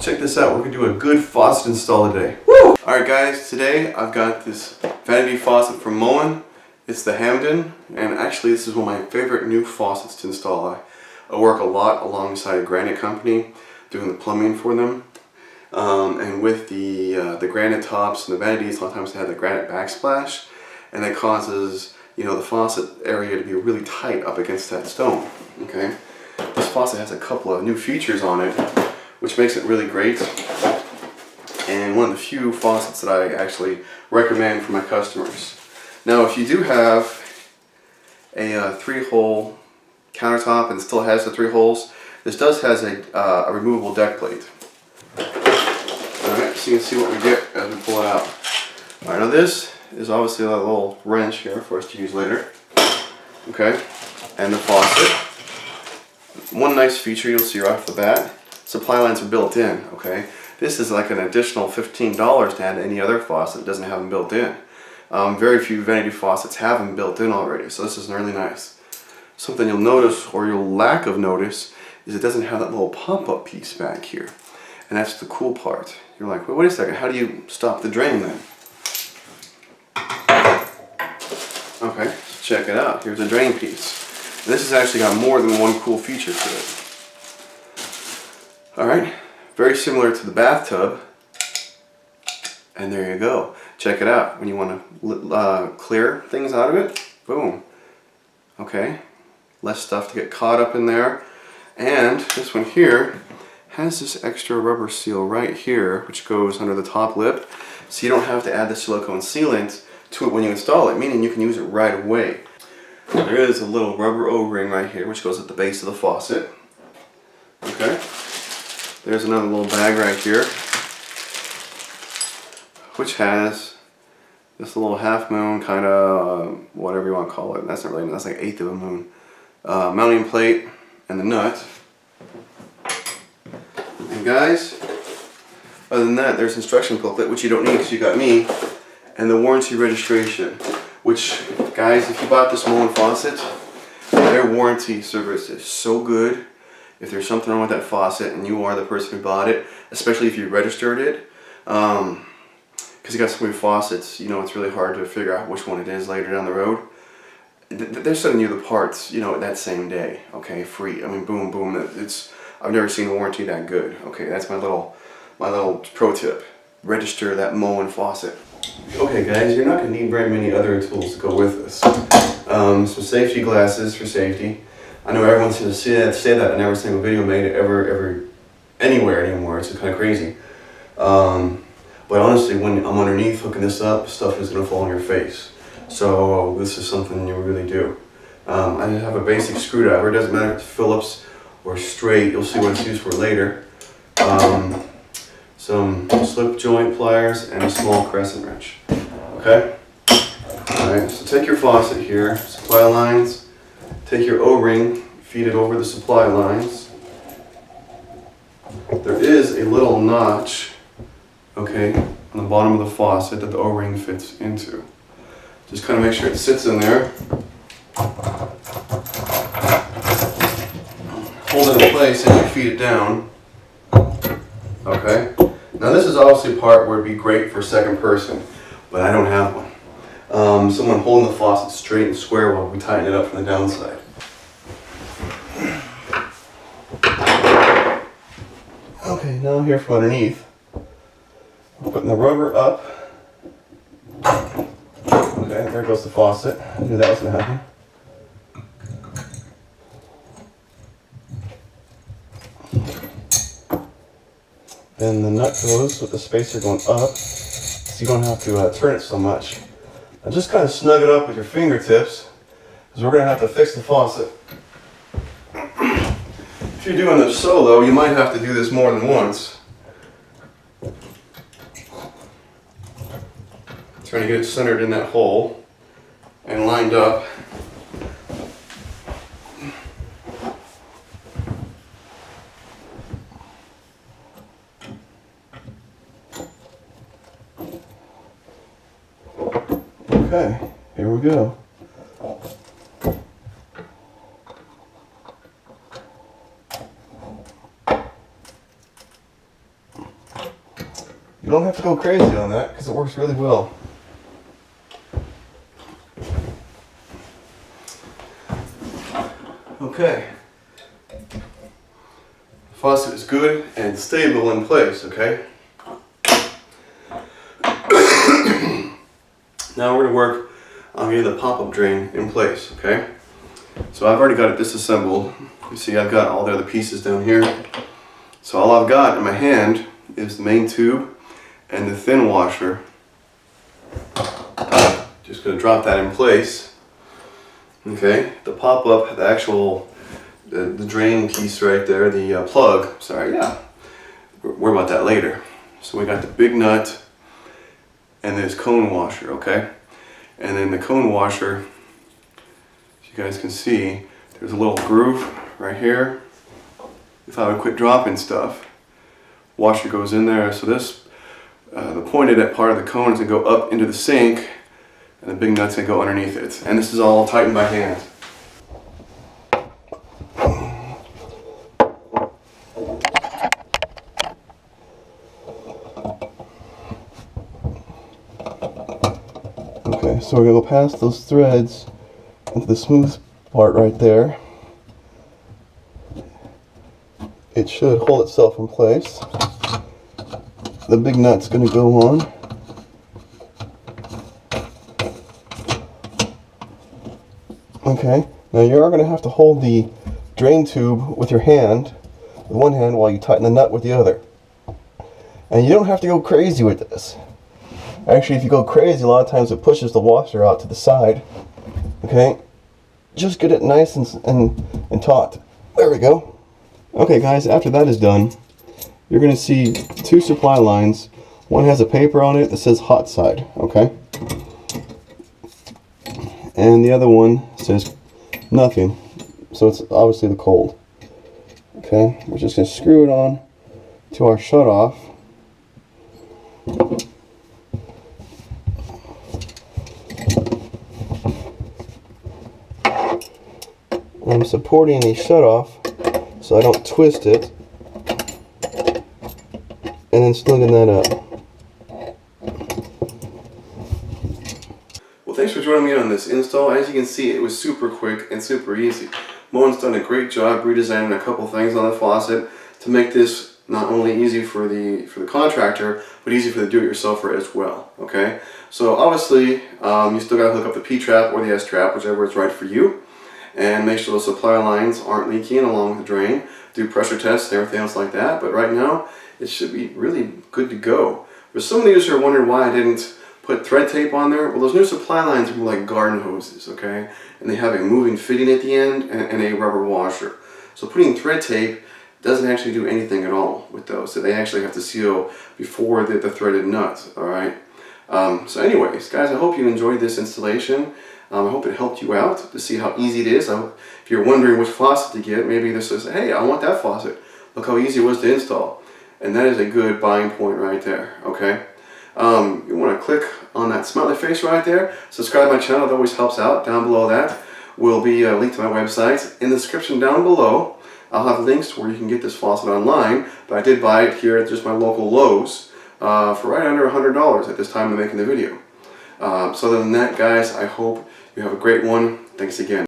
Check this out, we're gonna do a good faucet install today. Woo! Alright guys, today I've got this Vanity Faucet from Moen. It's the Hamden, and actually this is one of my favorite new faucets to install. I work a lot alongside a granite company, doing the plumbing for them. And with the granite tops and the vanities, a lot of times they have the granite backsplash, and that causes, you know, the faucet area to be really tight up against that stone. Okay, this faucet has a couple of new features on it, which makes it really great, and one of the few faucets that I actually recommend for my customers. Now, if you do have a 3-hole countertop and it still has the 3 holes, this does has a removable deck plate. Alright, so you can see what we get as we pull it out. Alright, now this is obviously a little wrench here for us to use later. Okay, and the faucet. One nice feature you'll see right off the bat, supply lines are built in. Okay, this is like an additional $15 to add to any other faucet that doesn't have them built in. Very few vanity faucets have them built in already, so this is really nice. Something you'll notice, or you'll lack of notice, is it doesn't have that little pop-up piece back here. And that's the cool part. You're like, wait a second, how do you stop the drain then? Okay, so check it out. Here's a drain piece. And this has actually got more than one cool feature to it. Alright, very similar to the bathtub. And there you go. Check it out. When you want to clear things out of it, boom. Okay, less stuff to get caught up in there. And this one here has this extra rubber seal right here, which goes under the top lip, so you don't have to add the silicone sealant to it when you install it, meaning you can use it right away. There is a little rubber O-ring right here, which goes at the base of the faucet. Okay, there's another little bag right here, which has this little half moon, kind of whatever you want to call it. That's not really, that's like 1/8 of a moon. Mounting plate and the nut. And guys, other than that, there's instruction booklet, which you don't need because you got me, and the warranty registration. Which, guys, if you bought this Moen faucet, their warranty service is so good. If there's something wrong with that faucet and you are the person who bought it, especially if you registered it, because you got so many faucets, you know, it's really hard to figure out which one it is later down the road. They're sending you the parts, you know, that same day. Okay, free. I mean, boom, boom. I've never seen a warranty that good. Okay, that's my little pro tip. Register that Moen faucet. Okay, guys, you're not going to need very many other tools to go with this. Some safety glasses for safety. I know everyone's going to say that in every single video made ever anywhere anymore. It's kind of crazy. But honestly, when I'm underneath hooking this up, stuff is going to fall on your face. So this is something you really do. I have a basic screwdriver. It doesn't matter if it's Phillips or straight. You'll see what it's used for later. Some slip joint pliers and a small crescent wrench. Okay? Alright, so take your faucet here, supply lines. Take your O-ring, feed it over the supply lines. There is a little notch, okay, on the bottom of the faucet that the O-ring fits into. Just kind of make sure it sits in there. Hold it in place and you feed it down. Okay. Now this is obviously a part where it'd be great for second person, but I don't have one. Someone holding the faucet straight and square while we tighten it up from the downside. Okay, now here from underneath, I'm putting the rubber up. Okay, there goes the faucet. I knew that was going to happen. Then the nut goes with the spacer going up, so you don't have to turn it so much. Now just kind of snug it up with your fingertips, because we're going to have to fix the faucet. If you're doing this solo, you might have to do this more than once. Trying to get it centered in that hole and lined up. Okay, here we go. You don't have to go crazy on that because it works really well. Okay. The faucet is good and stable in place, okay? Now we're going to work on getting the pop-up drain in place, okay? So I've already got it disassembled. You see I've got all the other pieces down here. So all I've got in my hand is the main tube and the thin washer. Just going to drop that in place. Okay, the pop-up, the actual, the drain piece right there, the plug, sorry, yeah. We'll worry about that later. So we got the big nut and this cone washer, okay? And then the cone washer, as you guys can see, there's a little groove right here. If I would quit dropping stuff, washer goes in there. So this, the pointed at part of the cone is gonna go up into the sink, and the big nut's gonna go underneath it. And this is all tightened by hand. Okay, so we're gonna go past those threads into the smooth part right there. It should hold itself in place. The big nut's gonna go on. Okay, now you are going to have to hold the drain tube with your hand, with one hand, while you tighten the nut with the other. And you don't have to go crazy with this. Actually, if you go crazy, a lot of times it pushes the washer out to the side. Okay, just get it nice and taut. There we go. Okay guys, after that is done, you're going to see two supply lines. One has a paper on it that says hot side, okay? And the other one says nothing, so it's obviously the cold. Okay, we're just going to screw it on to our shutoff. I'm supporting the shutoff so I don't twist it, and then slinging that up. Well, thanks for joining me on this install. As you can see, it was super quick and super easy. Moen's done a great job redesigning a couple things on the faucet to make this not only easy for the contractor, but easy for the do-it-yourselfer as well. Okay, so obviously you still got to hook up the P-trap or the S-trap, whichever is right for you, and make sure those supply lines aren't leaking along with the drain. Do pressure tests and everything else like that. But right now, it should be really good to go. For some of you who are wondering why I didn't put thread tape on there, well, those new supply lines are more like garden hoses, okay? And they have a moving fitting at the end and a rubber washer. So putting thread tape doesn't actually do anything at all with those. So they actually have to seal before the threaded nuts, all right? So anyways, guys, I hope you enjoyed this installation. I hope it helped you out to see how easy it is. I hope if you're wondering which faucet to get, maybe this is, hey, I want that faucet. Look how easy it was to install. And that is a good buying point right there, okay? You want to click on that smiley face right there. Subscribe to my channel, that always helps out. Down below that will be a link to my website. In the description down below, I'll have links to where you can get this faucet online. But I did buy it here at just my local Lowe's for right under $100 at this time of making the video. So other than that, guys, I hope you have a great one. Thanks again.